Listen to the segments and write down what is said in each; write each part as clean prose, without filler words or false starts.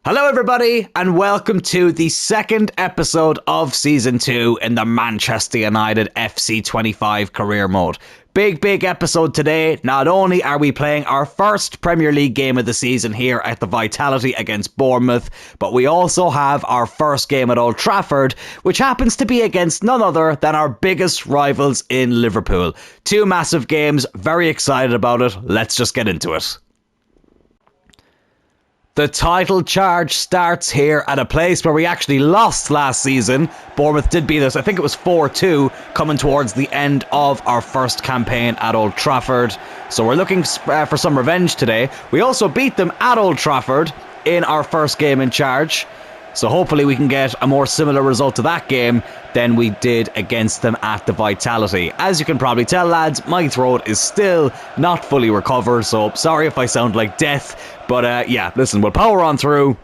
Hello everybody and welcome to the second episode of Season 2 in the Manchester United FC 25 career mode. Big episode today. Not only are we playing our first Premier League game of the season here at the Vitality against Bournemouth, but we also have our first game at Old Trafford, which happens to be against none other than our biggest rivals in Liverpool. Two massive games, very excited about it. Let's just get into it. The title charge starts here at a place where we actually lost last season. Bournemouth did beat us, I think it was 4-2, coming towards the end of our first campaign at Old Trafford. So we're looking for some revenge today. We also beat them at Old Trafford in our first game in charge. So hopefully we can get a more similar result to that game than we did against them at the Vitality. As you can probably tell, lads, my throat is still not fully recovered, so sorry if I sound like death. But yeah, listen, we'll power on through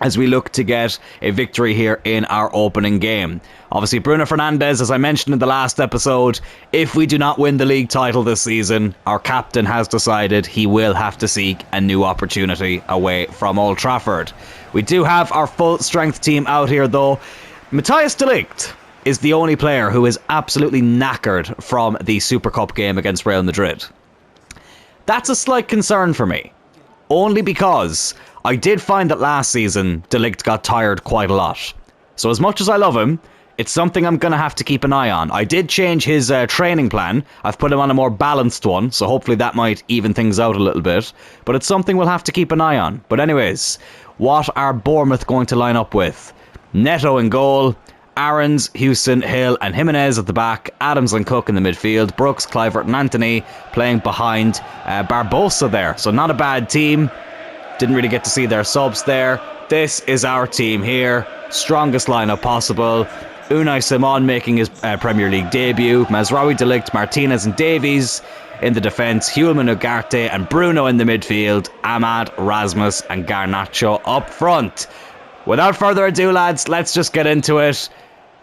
as we look to get a victory here in our opening game. Obviously, Bruno Fernandes, as I mentioned in the last episode, if we do not win the league title this season, our captain has decided he will have to seek a new opportunity away from Old Trafford. We do have our full strength team out here though. Matthias de Ligt is the only player who is absolutely knackered from the Super Cup game against Real Madrid. That's a slight concern for me, only because I did find that last season de Ligt got tired quite a lot. So as much as I love him, it's something I'm going to have to keep an eye on. I did change his training plan. I've put him on a more balanced one, so hopefully that might even things out a little bit. But it's something we'll have to keep an eye on. But anyways, what are Bournemouth going to line up with? Neto in goal, Aarons, Houston, Hill and Jimenez at the back, Adams and Cook in the midfield, Brooks, Kluivert and Anthony playing behind Barbosa there. So not a bad team. Didn't really get to see their subs there. This is our team here. Strongest lineup possible. Unai Simon making his Premier League debut. Mazraoui, de Ligt, Martinez and Davies in the defence. Hjulman, Ugarte and Bruno in the midfield. Ahmad, Rasmus and Garnacho up front. Without further ado, lads, let's just get into it.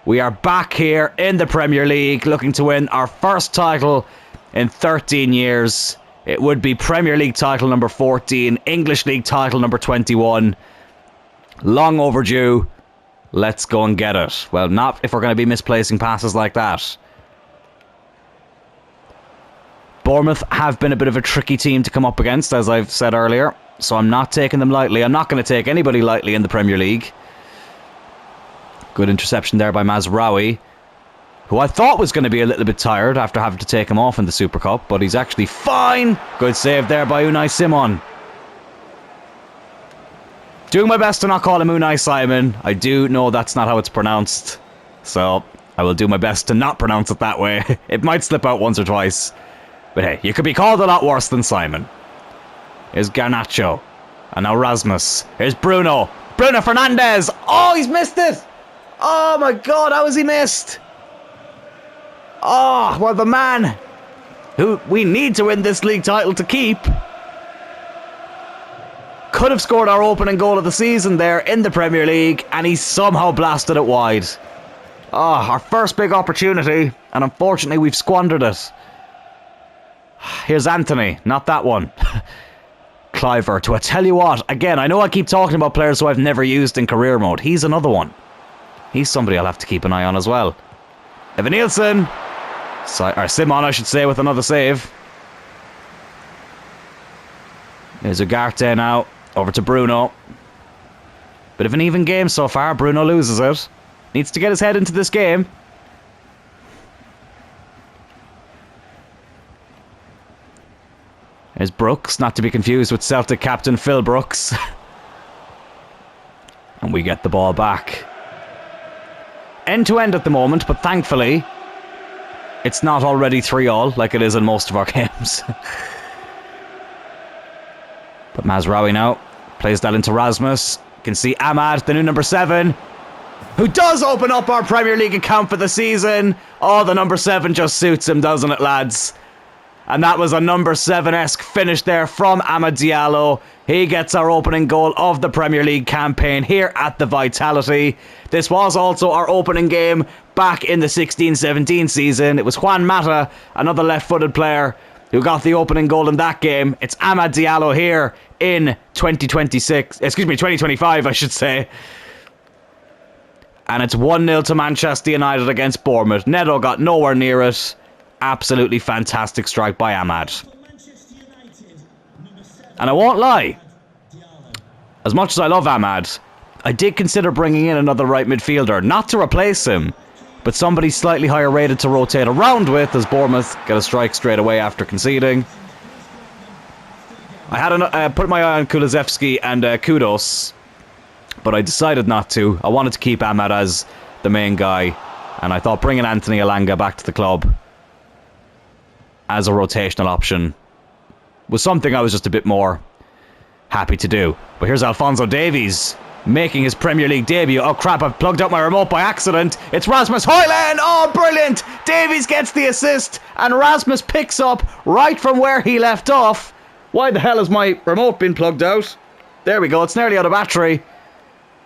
We are back here in the Premier League looking to win our first title in 13 years. It would be Premier League title number 14, English League title number 21. Long overdue. Let's go and get it. Well, not if we're going to be misplacing passes like that. Bournemouth have been a bit of a tricky team to come up against, as I've said earlier. So I'm not taking them lightly. I'm not going to take anybody lightly in the Premier League. Good interception there by Mazraoui, who I thought was going to be a little bit tired after having to take him off in the Super Cup, but he's actually fine. Good save there by Unai Simon. Doing my best to not call him Unai Simon. I do know that's not how it's pronounced, so I will do my best to not pronounce it that way. It might slip out once or twice, but hey, you could be called a lot worse than Simon. Here's Garnacho, and now Rasmus. Here's Bruno Fernandes. Oh, he's missed it. Oh my god, how has he missed? Oh, well, the man who we need to win this league title to keep could have scored our opening goal of the season there in the Premier League, and he somehow blasted it wide. Oh, our first big opportunity, and unfortunately we've squandered it. Here's Anthony, not that one. Kluivert, who I tell you what, again, I know I keep talking about players who I've never used in career mode. He's another one. He's somebody I'll have to keep an eye on as well. Evan Nielsen, or Simon I should say, with another save. There's Ugarte now, over to Bruno. Bit of an even game so far. Bruno loses it. Needs to get his head into this game. There's Brooks, not to be confused with Celtic captain Phil Brooks. And we get the ball back. End to end at the moment, but thankfully it's not already 3-3 like it is in most of our games. But Mazraoui now plays that into Rasmus. You can see Ahmad, the new number 7, who does open up our Premier League account for the season. Oh, the number 7 just suits him, doesn't it, lads? And that was a number 7-esque finish there from Amad Diallo. He gets our opening goal of the Premier League campaign here at the Vitality. This was also our opening game back in the 16-17 season. It was Juan Mata, another left-footed player, who got the opening goal in that game. It's Amad Diallo here in 2025, I should say. And it's 1-0 to Manchester United against Bournemouth. Neto got nowhere near it. Absolutely fantastic strike by Ahmad. And I won't lie, as much as I love Ahmad, I did consider bringing in another right midfielder, not to replace him, but somebody slightly higher rated to rotate around with, as Bournemouth get a strike straight away after conceding. I had put my eye on Kulusevski and Kudos, but I decided not to. I wanted to keep Ahmad as the main guy, and I thought bringing Anthony Elanga back to the club as a rotational option was something I was just a bit more happy to do. But here's Alphonso Davies making his Premier League debut. Oh crap, I've plugged up my remote by accident. It's Rasmus Højlund. Oh, brilliant. Davies gets the assist and Rasmus picks up right from where he left off. Why the hell has my remote been plugged out? There we go, it's nearly out of battery.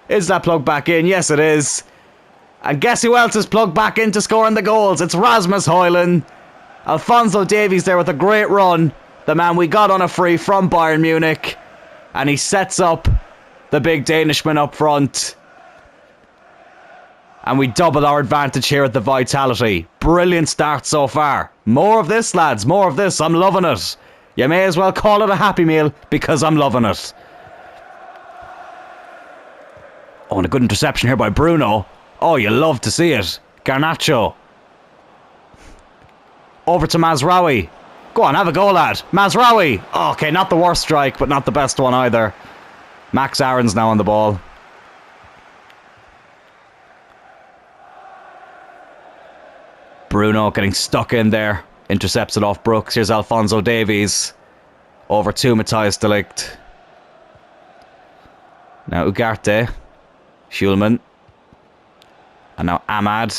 Is that plugged back in? Yes, it is. And guess who else is plugged back into scoring the goals? It's Rasmus Højlund. Alphonso Davies there with a great run. The man we got on a free from Bayern Munich. And he sets up the big Danishman up front. And we double our advantage here at the Vitality. Brilliant start so far. More of this, lads. More of this. I'm loving it. You may as well call it a Happy Meal because I'm loving it. Oh, and a good interception here by Bruno. Oh, you love to see it. Garnacho. Over to Mazraoui. Go on, have a go, lad. Mazraoui. Oh, okay, not the worst strike, but not the best one either. Max Aaron's now on the ball. Bruno getting stuck in there. Intercepts it off Brooks. Here's Alphonso Davies. Over to Matthias de Ligt. Now Ugarte. Schulman. And now Ahmad.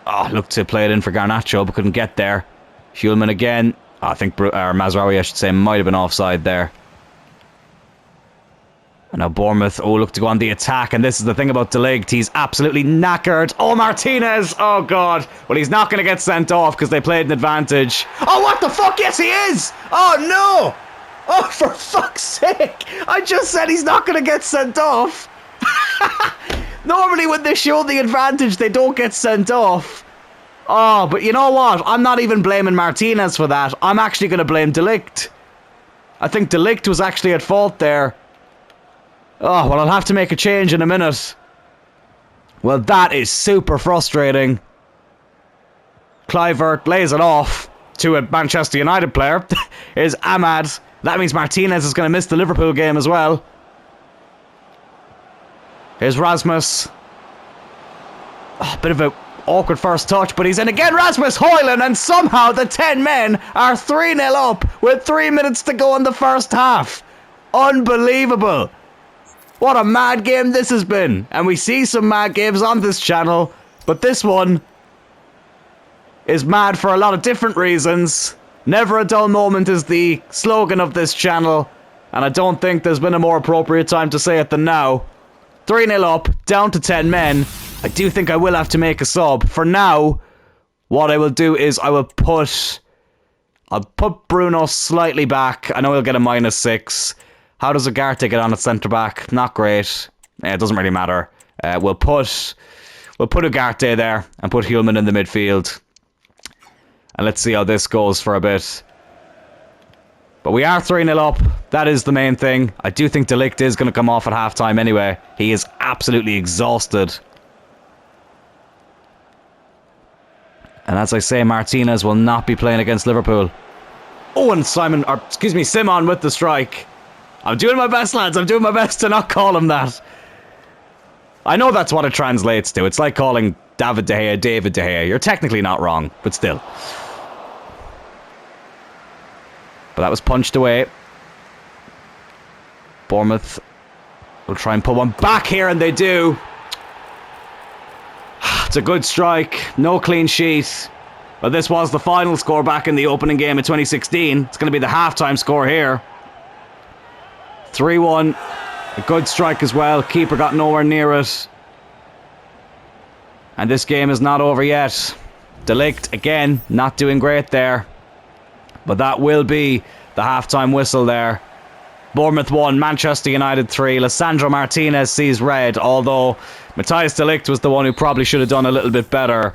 Oh, looked to play it in for Garnacho, but couldn't get there. Schulman again. Oh, I think Mazraoui, I should say, might have been offside there. And now Bournemouth, look to go on the attack. And this is the thing about De Ligt. He's absolutely knackered. Oh, Martinez. Oh, God. Well, he's not going to get sent off because they played an advantage. Oh, what the fuck? Yes, he is. Oh, no. Oh, for fuck's sake. I just said he's not going to get sent off. Normally when they show the advantage, they don't get sent off. Oh, but you know what? I'm not even blaming Martinez for that. I'm actually going to blame De Ligt. I think De Ligt was actually at fault there. Oh, well, I'll have to make a change in a minute. Well, that is super frustrating. Kluivert lays it off to a Manchester United player. Here's Ahmad. That means Martinez is going to miss the Liverpool game as well. Here's Rasmus. Oh, bit of an awkward first touch, but he's in again. Rasmus Højlund, and somehow the 10 men are 3-0 up with 3 minutes to go in the first half. Unbelievable. What a mad game this has been. And we see some mad games on this channel, but this one is mad for a lot of different reasons. Never a dull moment is the slogan of this channel, and I don't think there's been a more appropriate time to say it than now. 3-0 up, down to 10 men. I do think I will have to make a sub. For now, what I will do is I'll put Bruno slightly back. I know he'll get a -6. How does Ugarte get on at centre back? Not great. It doesn't really matter. We'll put Ugarte there and put Hjulman in the midfield. And let's see how this goes for a bit. But we are 3-0 up. That is the main thing. I do think De Ligt is going to come off at half-time anyway. He is absolutely exhausted. And as I say, Martinez will not be playing against Liverpool. Oh, and Simon with the strike. I'm doing my best, lads. I'm doing my best to not call him that. I know that's what it translates to. It's like calling David De Gea David De Gea. You're technically not wrong, but still. But that was punched away. Bournemouth will try and put one back here, and they do. It's a good strike. No clean sheet. But this was the final score back in the opening game of 2016. It's going to be the halftime score here. 3-1. A good strike as well. Keeper got nowhere near it. And this game is not over yet. De Ligt, again, not doing great there. But that will be the half-time whistle there. Bournemouth 1, Manchester United 3. Lisandro Martinez sees red, although Matthijs de Ligt was the one who probably should have done a little bit better.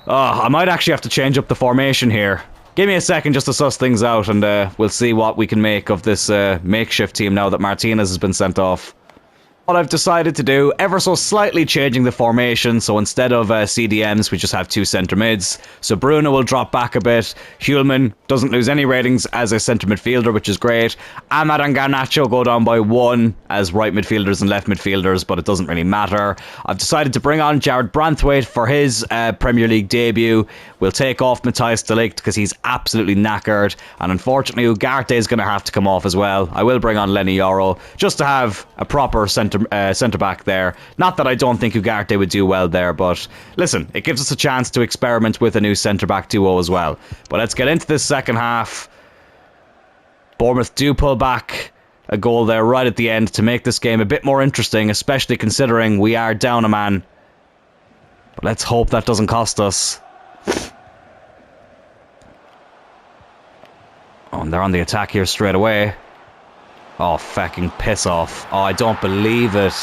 I might actually have to change up the formation here. Give me a second just to suss things out, and we'll see what we can make of this makeshift team now that Martinez has been sent off. What I've decided to do, ever so slightly changing the formation, so instead of CDMs, we just have 2 centre mids. So Bruno will drop back a bit. Hjulmand doesn't lose any ratings as a centre midfielder, which is great. Ahmad and Garnacho go down by 1 as right midfielders and left midfielders, but it doesn't really matter. I've decided to bring on Jared Branthwaite for his Premier League debut. We'll take off Matthijs de Ligt because he's absolutely knackered, and unfortunately Ugarte is going to have to come off as well. I will bring on Lenny Yoro just to have a proper centre back there. Not that I don't think Ugarte would do well there, but listen, it gives us a chance to experiment with a new centre back duo as well. But let's get into this second half. Bournemouth do pull back a goal there right at the end to make this game a bit more interesting, especially considering we are down a man. But let's hope that doesn't cost us. Oh, and they're on the attack here straight away. Oh, fucking piss off. Oh, I don't believe it.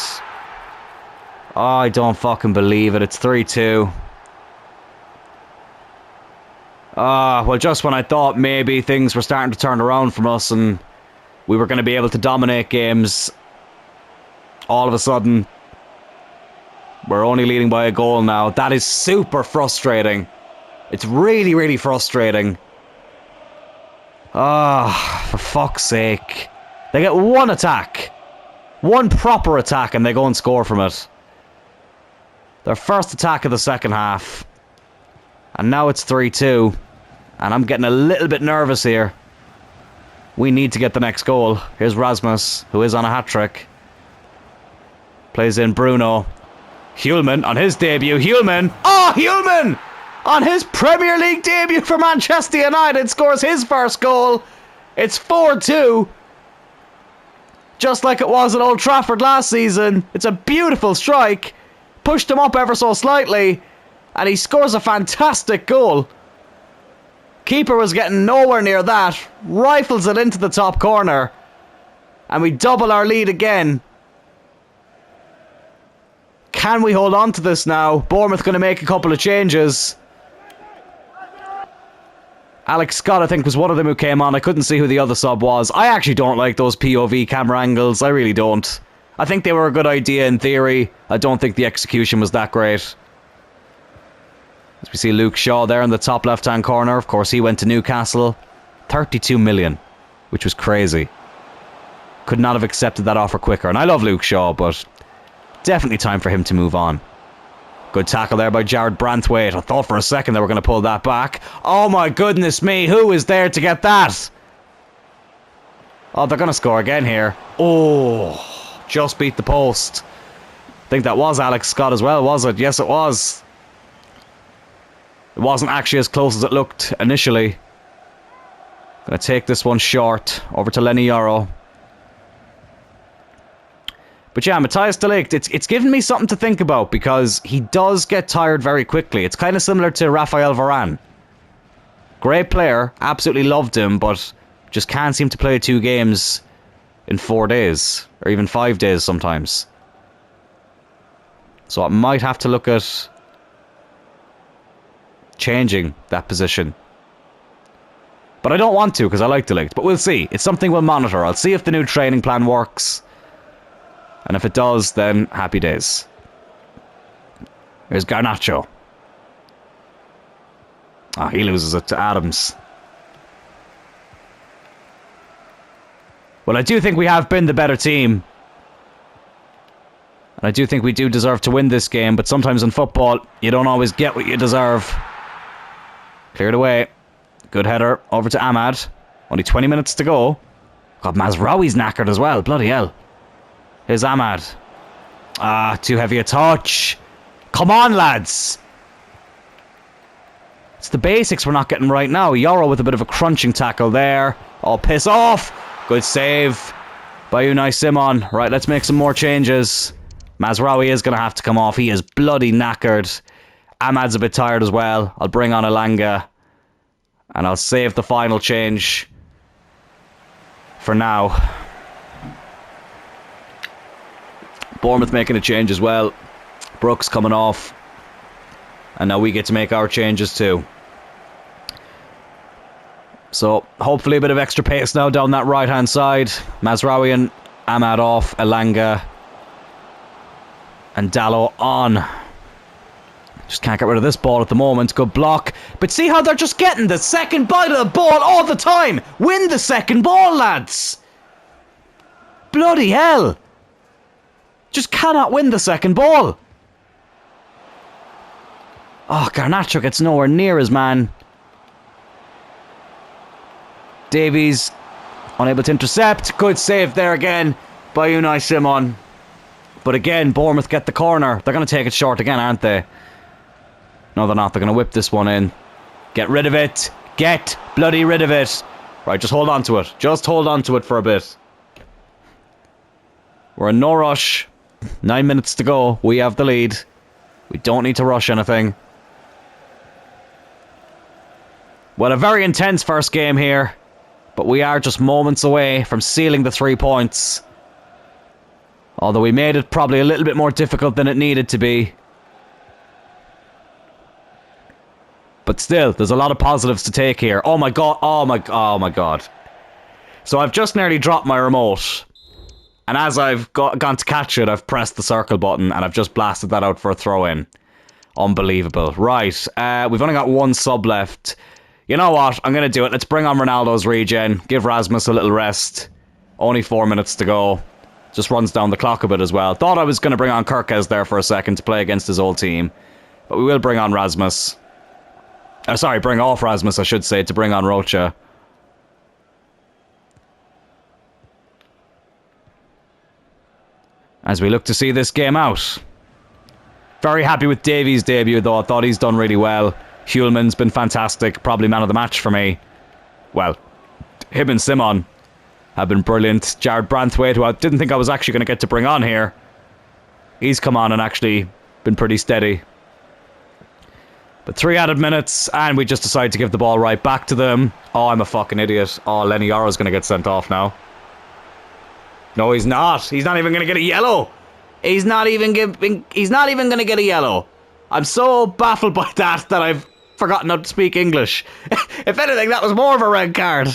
Oh, I don't fucking believe it. It's 3-2. Well, just when I thought maybe things were starting to turn around from us and we were going to be able to dominate games, all of a sudden, we're only leading by a goal now. That is super frustrating. It's really, really frustrating. For fuck's sake. They get one attack. One proper attack and they go and score from it. Their first attack of the second half. And now it's 3-2. And I'm getting a little bit nervous here. We need to get the next goal. Here's Rasmus, who is on a hat-trick. Plays in Bruno. Hjulmand on his debut. Hjulmand! Oh, Hjulmand! On his Premier League debut for Manchester United scores his first goal. It's 4-2. Just like it was at Old Trafford last season. It's a beautiful strike. Pushed him up ever so slightly. And he scores a fantastic goal. Keeper was getting nowhere near that. Rifles it into the top corner. And we double our lead again. Can we hold on to this now? Bournemouth going to make a couple of changes. Alex Scott, I think, was one of them who came on. I couldn't see who the other sub was. I actually don't like those POV camera angles. I really don't. I think they were a good idea in theory. I don't think the execution was that great. As we see Luke Shaw there in the top left-hand corner. Of course, he went to Newcastle. 32 million, which was crazy. Could not have accepted that offer quicker. And I love Luke Shaw, but definitely time for him to move on. Good tackle there by Jared Branthwaite. I thought for a second they were going to pull that back. Oh my goodness me, who is there to get that? Oh, they're going to score again here. Oh, just beat the post. I think that was Alex Scott as well, was it? Yes, it was. It wasn't actually as close as it looked initially. Going to take this one short. Over to Lenny Yoro. But yeah, Matthijs de Ligt, it's given me something to think about because he does get tired very quickly. It's kind of similar to Raphael Varane. Great player, absolutely loved him, but just can't seem to play 2 games in 4 days, or even 5 days sometimes. So I might have to look at changing that position. But I don't want to because I like de Ligt, but we'll see. It's something we'll monitor. I'll see if the new training plan works. And if it does, then happy days. Here's Garnacho. He loses it to Adams. Well, I do think we have been the better team. And I do think we do deserve to win this game, but sometimes in football, you don't always get what you deserve. Cleared away. Good header over to Ahmad. Only 20 minutes to go. God, Mazraoui's knackered as well. Bloody hell. Here's Ahmad. Too heavy a touch. Come on, lads. It's the basics we're not getting right now. Yoro with a bit of a crunching tackle there. Oh, piss off. Good save by Unai Simon. Right, let's make some more changes. Mazraoui is going to have to come off. He is bloody knackered. Ahmad's a bit tired as well. I'll bring on Elanga. And I'll save the final change. for now. Bournemouth making a change as well. Brooks coming off. And now we get to make our changes too. So, hopefully a bit of extra pace now down that right-hand side. Mazraoui and Ahmad off. Elanga and Dalot on. Just can't get rid of this ball at the moment. Good block. But see how they're just getting the second bite of the ball all the time. Win the second ball, lads. Bloody hell. Just cannot win the second ball. Oh, Garnacho gets nowhere near his man. Davies unable to intercept. Good save there again by Unai Simon. But again, Bournemouth get the corner. They're going to take it short again, aren't they? No, they're not. They're going to whip this one in. Get rid of it. Get bloody rid of it. Right, just hold on to it. Just hold on to it for a bit. We're in no rush. 9 minutes to go. We have the lead. We don't need to rush anything. Well, a very intense first game here. But we are just moments away from sealing the 3 points. Although we made it probably a little bit more difficult than it needed to be. But still, there's a lot of positives to take here. Oh my god. Oh my god. So I've just nearly dropped my remote. And as I've gone to catch it, I've pressed the circle button and I've just blasted that out for a throw-in. Unbelievable. Right, we've only got one sub left. You know what? I'm going to do it. Let's bring on Ronaldo's regen. Give Rasmus a little rest. Only 4 minutes to go. Just runs down the clock a bit as well. Thought I was going to bring on Kirkes there for a second to play against his old team. But we will bring on Rasmus. Sorry, bring off Rasmus, I should say, to bring on Rocha. As we look to see this game out. Very happy with Davies' debut, though. I thought he's done really well. Hulman's been fantastic. Probably man of the match for me. Well, him and Simon have been brilliant. Jared Branthwaite, who I didn't think I was actually going to get to bring on here. He's come on and actually been pretty steady. But 3 added minutes, and we just decided to give the ball right back to them. Oh, I'm a fucking idiot. Oh, Lenny Yoro's going to get sent off now. No, he's not. He's not even going to get a yellow. He's not even going to get a yellow. I'm so baffled by that I've forgotten how to speak English. If anything, that was more of a red card.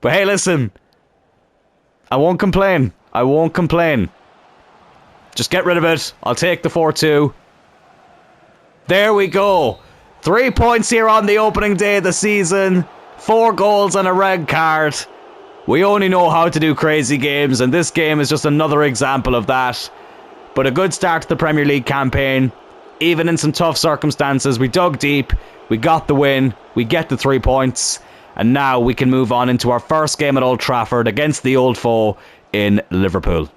But hey, listen. I won't complain. I won't complain. Just get rid of it. I'll take the 4-2. There we go. 3 points here on the opening day of the season. 4 goals and a red card. We only know how to do crazy games, and this game is just another example of that. But a good start to the Premier League campaign. Even in some tough circumstances, we dug deep, we got the win, we get the 3 points, and now we can move on into our first game at Old Trafford against the old foe in Liverpool.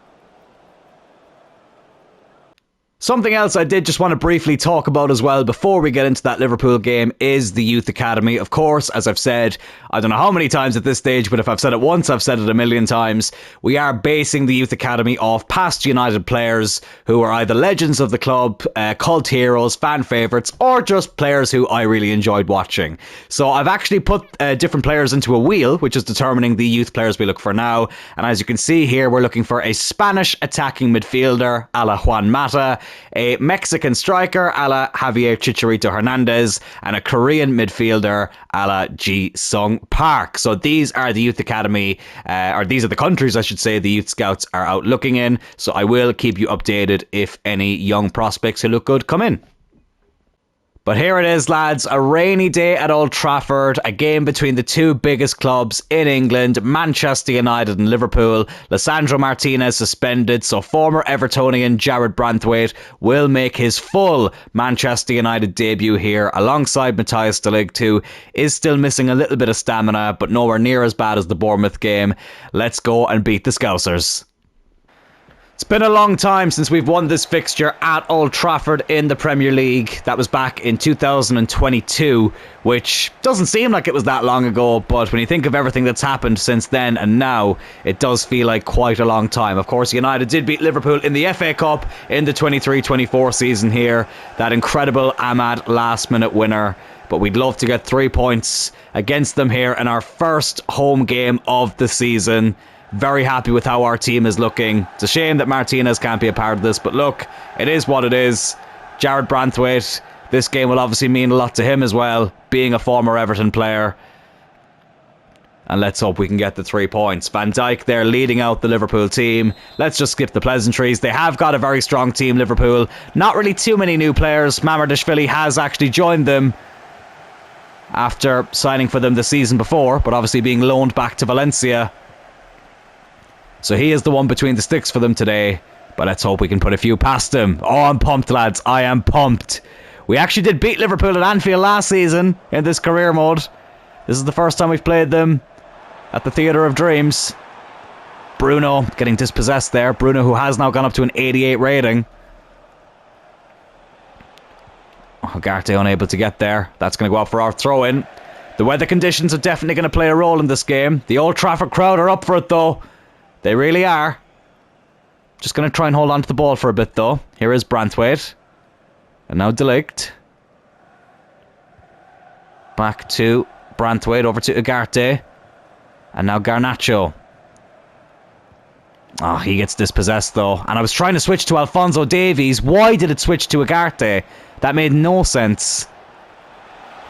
Something else I did just want to briefly talk about as well before we get into that Liverpool game is the Youth Academy. Of course, as I've said, I don't know how many times at this stage, but if I've said it once, I've said it a million times. We are basing the Youth Academy off past United players who are either legends of the club, cult heroes, fan favourites, or just players who I really enjoyed watching. So I've actually put different players into a wheel, which is determining the youth players we look for now. And as you can see here, we're looking for a Spanish attacking midfielder, a la Juan Mata, a Mexican striker a la Javier Chicharito Hernandez, and a Korean midfielder a la Ji Sung Park. So these are the Youth Academy, or these are the countries, I should say, the Youth Scouts are out looking in. So I will keep you updated if any young prospects who look good come in. But here it is, lads, a rainy day at Old Trafford, a game between the two biggest clubs in England, Manchester United and Liverpool. Lisandro Martinez suspended, so former Evertonian Jared Branthwaite will make his full Manchester United debut here alongside Matthias de Ligt, who is still missing a little bit of stamina, but nowhere near as bad as the Bournemouth game. Let's go and beat the Scousers. It's been a long time since we've won this fixture at Old Trafford in the Premier League. That was back in 2022, which doesn't seem like it was that long ago, but when you think of everything that's happened since then and now, it does feel like quite a long time. Of course, United did beat Liverpool in the FA Cup in the 23-24 season here. That incredible Ahmad last-minute winner. But we'd love to get 3 points against them here in our first home game of the season. Very happy with how our team is looking. It's a shame that Martinez can't be a part of this, but look, it is what it is. Jared Branthwaite, this game will obviously mean a lot to him as well, being a former Everton player. And let's hope we can get the 3 points. Van Dijk there leading out the Liverpool team. Let's just skip the pleasantries. They have got a very strong team, Liverpool. Not really too many new players. Mamardashvili has actually joined them after signing for them the season before, but obviously being loaned back to Valencia. So he is the one between the sticks for them today. But let's hope we can put a few past him. Oh, I'm pumped, lads. I am pumped. We actually did beat Liverpool at Anfield last season in this career mode. This is the first time we've played them at the Theatre of Dreams. Bruno getting dispossessed there. Bruno, who has now gone up to an 88 rating. Oh, Garte unable to get there. That's going to go out for our throw-in. The weather conditions are definitely going to play a role in this game. The Old Trafford crowd are up for it, though. They really are. Just going to try and hold on to the ball for a bit, though. Here is Branthwaite. And now De Ligt. Back to Branthwaite, over to Ugarte. And now Garnacho. Oh, he gets dispossessed, though. And I was trying to switch to Alphonso Davies. Why did it switch to Ugarte? That made no sense.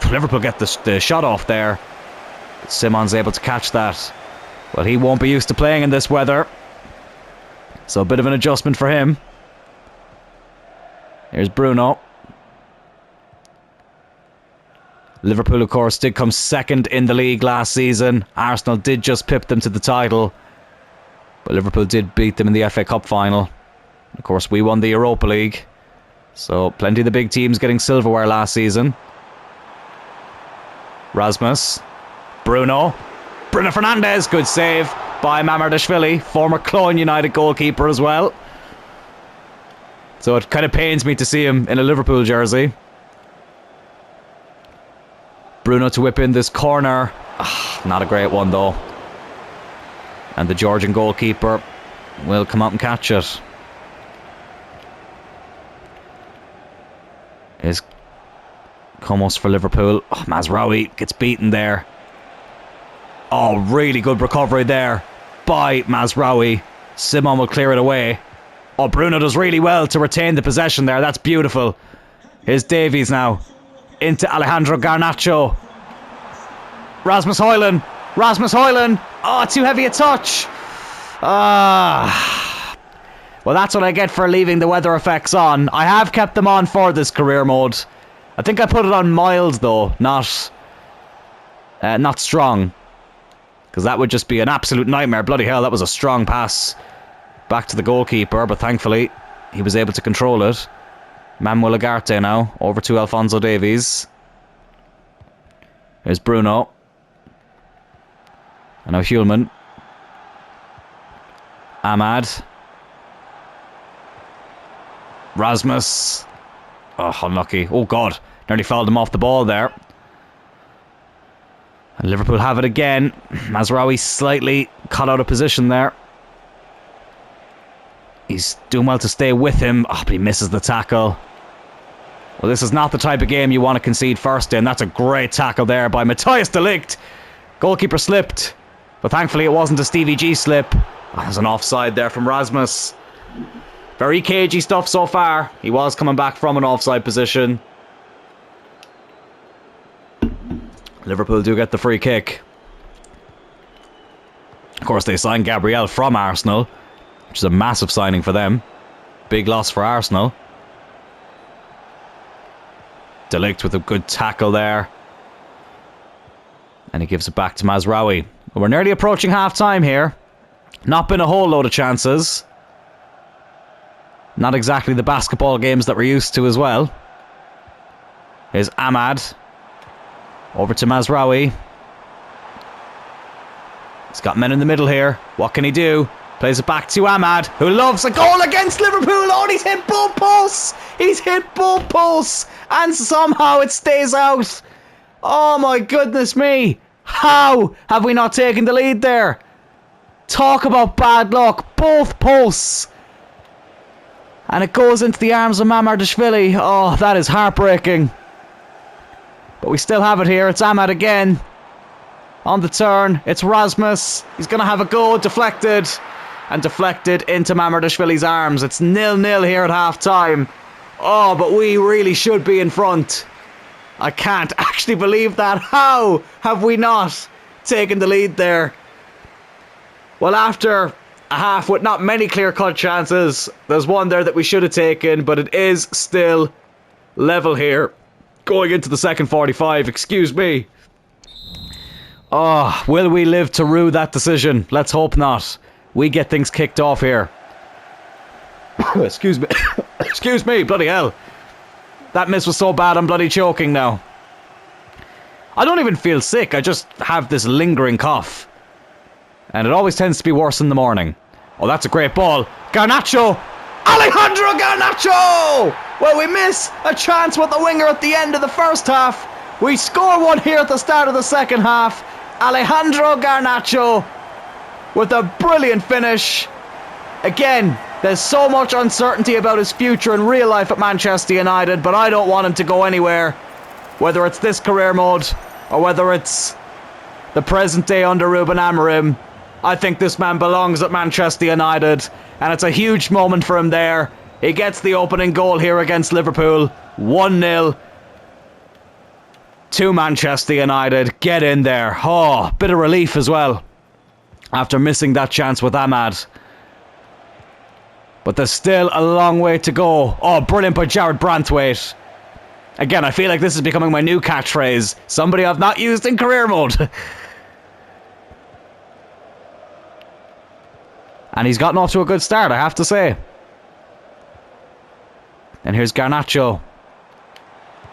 Liverpool get the shot off there. Simon's able to catch that. Well, he won't be used to playing in this weather. So a bit of an adjustment for him. Here's Bruno. Liverpool, of course, did come second in the league last season. Arsenal did just pip them to the title. But Liverpool did beat them in the FA Cup final. Of course, we won the Europa League. So plenty of the big teams getting silverware last season. Rasmus. Bruno. Bruno Fernandes. Good save by Mamardashvili, former Cologne United goalkeeper as well. So it kind of pains me to see him in a Liverpool jersey. Bruno to whip in this corner. Not a great one, though. And the Georgian goalkeeper will come out and catch it. Is Komos for Liverpool. Oh, Mazraoui gets beaten there. Oh, really good recovery there by Mazraoui. Simon will clear it away. Oh, Bruno does really well to retain the possession there. That's beautiful. Here's Davies now. Into Alejandro Garnacho. Rasmus Højlund. Rasmus Højlund. Oh, too heavy a touch. Well, that's what I get for leaving the weather effects on. I have kept them on for this career mode. I think I put it on mild, though, not strong. Because that would just be an absolute nightmare. Bloody hell, that was a strong pass back to the goalkeeper, but thankfully he was able to control it. Manuel Ugarte now, over to Alphonso Davies. Here's Bruno. And now Hjulman. Ahmad. Rasmus. Oh, unlucky. Oh, God. Nearly fouled him off the ball there. And Liverpool have it again. Mazraoui slightly caught out of position there. He's doing well to stay with him. Oh, but he misses the tackle. Well, this is not the type of game you want to concede first in. That's a great tackle there by Matthias de Ligt. Goalkeeper slipped. But thankfully it wasn't a Stevie G slip. Oh, there's an offside there from Rasmus. Very cagey stuff so far. He was coming back from an offside position. Liverpool do get the free kick. Of course, they signed Gabriel from Arsenal, which is a massive signing for them. Big loss for Arsenal. De Ligt with a good tackle there. And he gives it back to Mazraoui. We're nearly approaching half-time here. Not been a whole load of chances. Not exactly the basketball games that we're used to as well. Here's Ahmad. Over to Mazraoui. He's got men in the middle here. What can he do? Plays it back to Ahmad, who loves a goal against Liverpool. Oh, and he's hit both posts. He's hit both posts. And somehow it stays out. Oh, my goodness me. How have we not taken the lead there? Talk about bad luck. Both posts. And it goes into the arms of Mamardashvili. Oh, that is heartbreaking. But we still have it here. It's Ahmad again. On the turn, it's Rasmus. He's going to have a go, deflected. And deflected into Mamardashvili's arms. It's 0-0 here at half-time. Oh, but we really should be in front. I can't actually believe that. How have we not taken the lead there? Well, after a half with not many clear-cut chances, there's one there that we should have taken, but it is still level here. Going into the second 45, excuse me. Oh, will we live to rue that decision? Let's hope not. We get things kicked off here. Excuse me. Excuse me, bloody hell. That miss was so bad I'm bloody choking now. I don't even feel sick, I just have this lingering cough. And it always tends to be worse in the morning. Oh, that's a great ball. Garnacho! Alejandro Garnacho! Well, we miss a chance with the winger at the end of the first half. We score one here at the start of the second half. Alejandro Garnacho with a brilliant finish. Again, there's so much uncertainty about his future in real life at Manchester United, but I don't want him to go anywhere. Whether it's this career mode, or whether it's the present day under Ruben Amorim, I think this man belongs at Manchester United, and it's a huge moment for him there. He gets the opening goal here against Liverpool, 1-0 to Manchester United. Get in there. Oh, bit of relief as well, after missing that chance with Ahmad. But there's still a long way to go. Oh, brilliant by Jared Branthwaite. Again, I feel like this is becoming my new catchphrase. Somebody I've not used in career mode. And he's gotten off to a good start, I have to say. And here's Garnacho.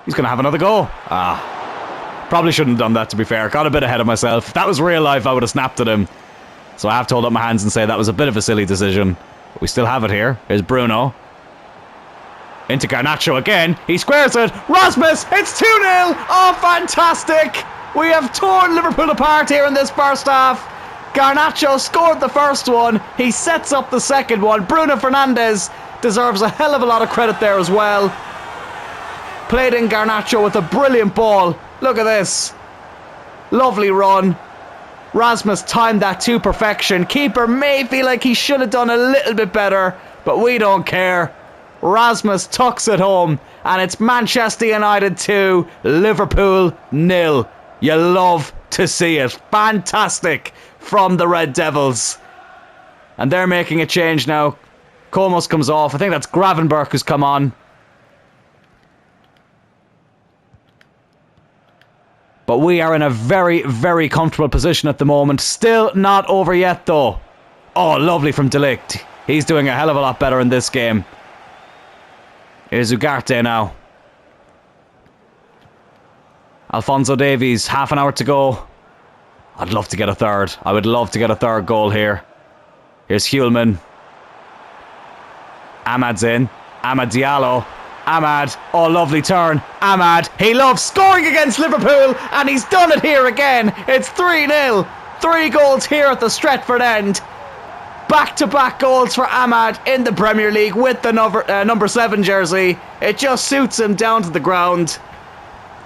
He's going to have another go. Probably shouldn't have done that, to be fair. Got a bit ahead of myself. If that was real life, I would have snapped at him. So I have to hold up my hands and say that was a bit of a silly decision. But we still have it here. Here's Bruno. Into Garnacho again. He squares it. Rasmus! It's 2-0! Oh, fantastic! We have torn Liverpool apart here in this first half. Garnacho scored the first one. He sets up the second one. Bruno Fernandes deserves a hell of a lot of credit there as well. Played in Garnacho with a brilliant ball. Look at this. Lovely run. Rasmus timed that to perfection. Keeper may feel like he should have done a little bit better, but we don't care. Rasmus tucks it home, and it's Manchester United 2, Liverpool 0. You love to see it. Fantastic from the Red Devils. And they're making a change now. Komos comes off. I think that's Gravenberch who's come on. But we are in a very, very comfortable position at the moment. Still not over yet, though. Oh, lovely from De Ligt. He's doing a hell of a lot better in this game. Here's Ugarte now. Alphonso Davies, half an hour to go. I'd love to get a third. I would love to get a third goal here. Here's Hulman. Ahmad's in. Amad Diallo. Ahmad. Oh, lovely turn. Ahmad. He loves scoring against Liverpool, and he's done it here again. It's 3-0. 3 goals here at the Stretford end. Back-to-back goals for Ahmad in the Premier League with the number 7 jersey. It just suits him down to the ground.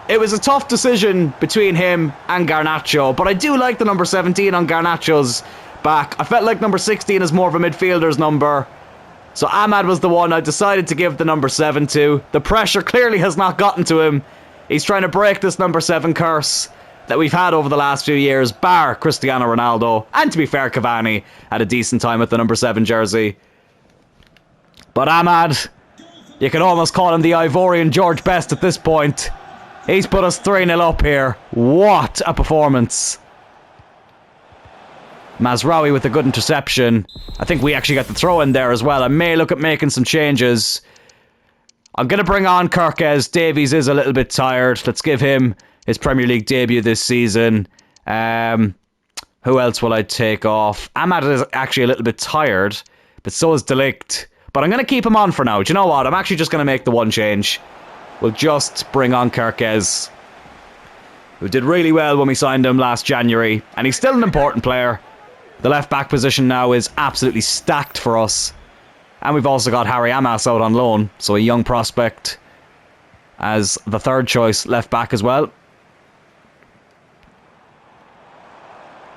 It was a tough decision between him and Garnacho, but I do like the number 17 on Garnacho's back. I felt like number 16 is more of a midfielder's number. So Ahmad was the one I decided to give the number 7 to. The pressure clearly has not gotten to him. He's trying to break this number 7 curse that we've had over the last few years, bar Cristiano Ronaldo, and to be fair, Cavani had a decent time with the number 7 jersey. But Ahmad, you can almost call him the Ivorian George Best at this point. He's put us 3-0 up here. What a performance. Mazraoui with a good interception. I think we actually got the throw in there as well. I may look at making some changes. I'm going to bring on Kirkes. Davies is a little bit tired. Let's give him his Premier League debut this season. Who else will I take off? Ahmad is actually a little bit tired, but so is De Ligt. But I'm going to keep him on for now. Do you know what? I'm actually just going to make the one change. We'll just bring on Kirkes, who did really well when we signed him last January, and he's still an important player. The left-back position now is absolutely stacked for us. And we've also got Harry Amas out on loan, so a young prospect as the third choice left-back as well.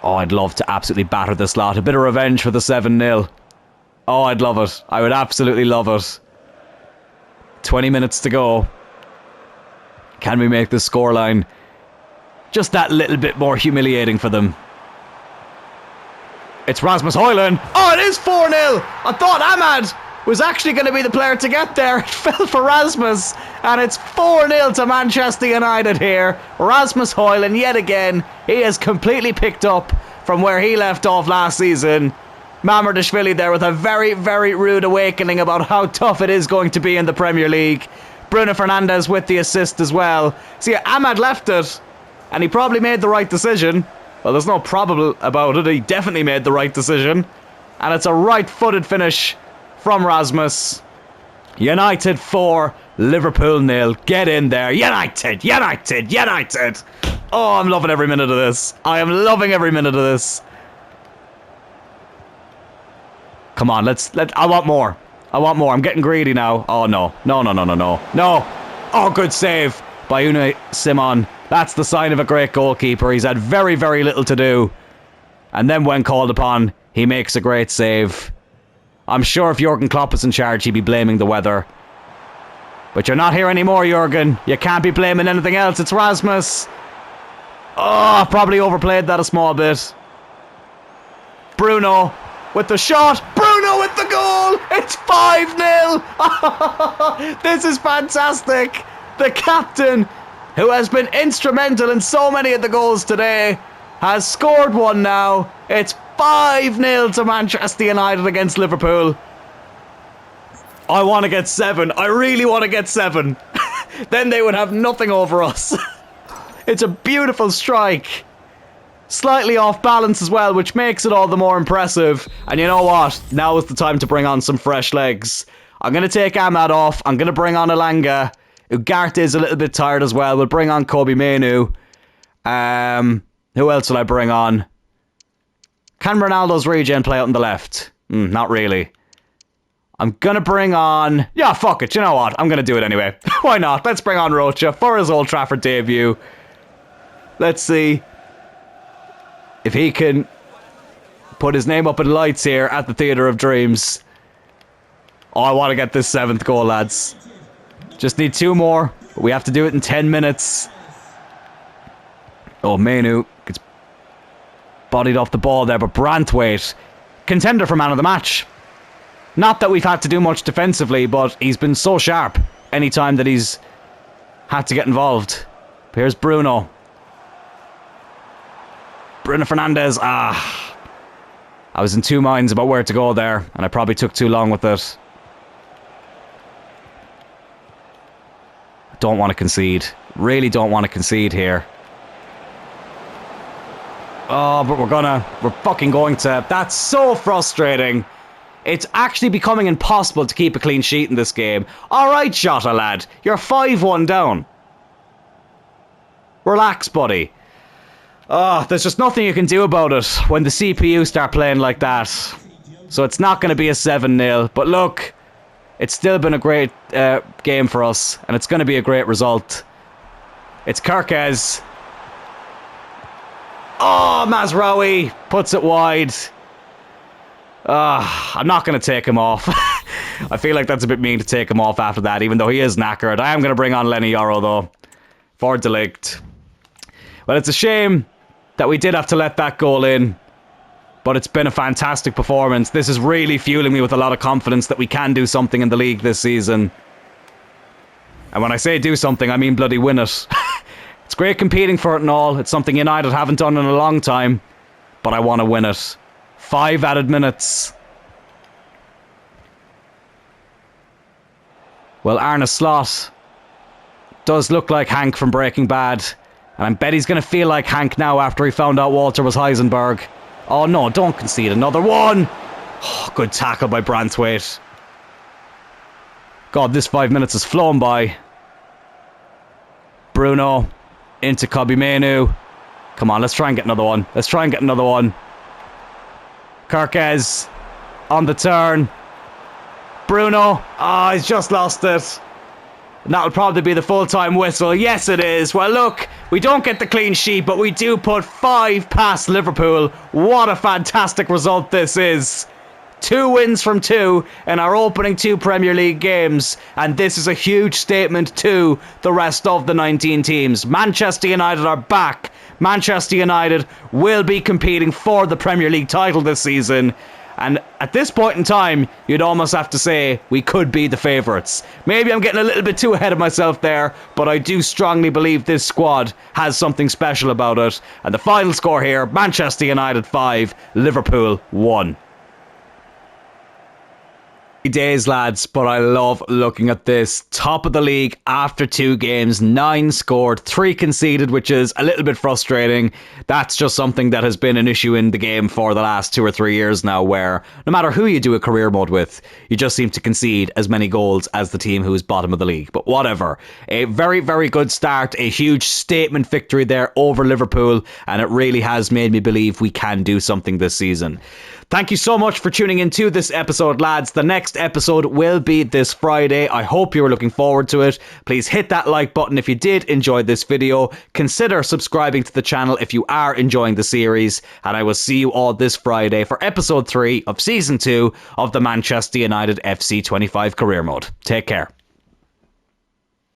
Oh, I'd love to absolutely batter this lot. A bit of revenge for the 7-0. Oh, I'd love it. I would absolutely love it. 20 minutes to go. Can we make this scoreline just that little bit more humiliating for them? It's Rasmus Højlund. Oh, it is 4-0. I thought Ahmad was actually going to be the player to get there. It fell for Rasmus. And it's 4-0 to Manchester United here. Rasmus Højlund, yet again, he has completely picked up from where he left off last season. Mamardashvili there with a very, very rude awakening about how tough it is going to be in the Premier League. Bruno Fernandes with the assist as well. See, Ahmad left it, and he probably made the right decision. Well, there's no probable about it. He definitely made the right decision. And it's a right-footed finish from Rasmus. United 4, Liverpool 0. Get in there. United, United, United. Oh, I'm loving every minute of this. I am loving every minute of this. Come on, I want more. I want more. I'm getting greedy now. Oh, no. No, no, no, no, no. No. Oh, good save by Unai Simon. That's the sign of a great goalkeeper. He's had very, very little to do. And then when called upon, he makes a great save. I'm sure if Jurgen Klopp was in charge, he'd be blaming the weather. But you're not here anymore, Jurgen. You can't be blaming anything else. It's Rasmus. Oh, probably overplayed that a small bit. Bruno with the shot. Bruno with the goal. It's 5-0. This is fantastic. The captain, who has been instrumental in so many of the goals today, has scored one now. It's 5-0 to Manchester United against Liverpool. I want to get 7. I really want to get 7. Then they would have nothing over us. It's a beautiful strike. Slightly off balance as well, which makes it all the more impressive. And you know what? Now is the time to bring on some fresh legs. I'm going to take Ahmad off. I'm going to bring on Elanga. Ugarte is a little bit tired as well. We'll bring on Kobe Mainoo. Who else will I bring on? Can Ronaldo's regen play out on the left? Not really. I'm going to bring on... Yeah, fuck it. You know what? I'm going to do it anyway. Why not? Let's bring on Rocha for his Old Trafford debut. Let's see if he can put his name up in lights here at the Theatre of Dreams. Oh, I want to get this 7th goal, lads. Just need 2 more, but we have to do it in 10 minutes. Oh, Mainoo gets bodied off the ball there, but Branthwaite, contender for man of the match. Not that we've had to do much defensively, but he's been so sharp anytime that he's had to get involved. Here's Bruno. Bruno Fernandes. I was in 2 minds about where to go there, and I probably took too long with it. Don't want to concede. Really don't want to concede here. Oh, but we're fucking going to. That's so frustrating. It's actually becoming impossible to keep a clean sheet in this game. Alright, Jota, lad. You're 5-1 down. Relax, buddy. Oh, there's just nothing you can do about it when the CPU start playing like that. So it's not going to be a 7-0. But look, it's still been a great game for us. And it's going to be a great result. It's Kirkez. Oh, Mazraoui puts it wide. I'm not going to take him off. I feel like that's a bit mean to take him off after that, even though he is knackered. I am going to bring on Lenny Yoro, though, for De Ligt. Well, it's a shame that we did have to let that goal in, but it's been a fantastic performance. This is really fueling me with a lot of confidence that we can do something in the league this season. And when I say do something, I mean bloody win it. It's great competing for it and all. It's something United haven't done in a long time, but I want to win it. 5 added minutes. Well, Arne Slot does look like Hank from Breaking Bad. And I bet he's going to feel like Hank now after he found out Walter was Heisenberg. Oh no, don't concede another one. Oh, good tackle by Branthwaite. God, this 5 minutes has flown by. Bruno into Kobe Mainoo. Come on, let's try and get another one. Let's try and get another one. Kirkez on the turn. Bruno. He's just lost it. And that'll probably be the full-time whistle. Yes, it is. Well, look, we don't get the clean sheet, but we do put 5 past Liverpool. What a fantastic result this is. 2 wins from 2 in our opening 2 Premier League games, and this is a huge statement to the rest of the 19 teams. Manchester United are back. Manchester United will be competing for the Premier League title this season. And at this point in time, you'd almost have to say we could be the favourites. Maybe I'm getting a little bit too ahead of myself there, but I do strongly believe this squad has something special about it. And the final score here, Manchester United 5, Liverpool 1. Days, lads, but I love looking at this. Top of the league after 2 games, 9 scored, 3 conceded, which is a little bit frustrating. That's just something that has been an issue in the game for the last 2 or 3 years now, where no matter who you do a career mode with, you just seem to concede as many goals as the team who is bottom of the league. But whatever. A very, very good start, a huge statement victory there over Liverpool, and it really has made me believe we can do something this season. Thank you so much for tuning into this episode, lads. The next episode will be this Friday. I hope you are looking forward to it. Please hit that like button if you did enjoy this video. Consider subscribing to the channel if you are enjoying the series. And I will see you all this Friday for episode 3 of season 2 of the Manchester United FC 25 career mode. Take care.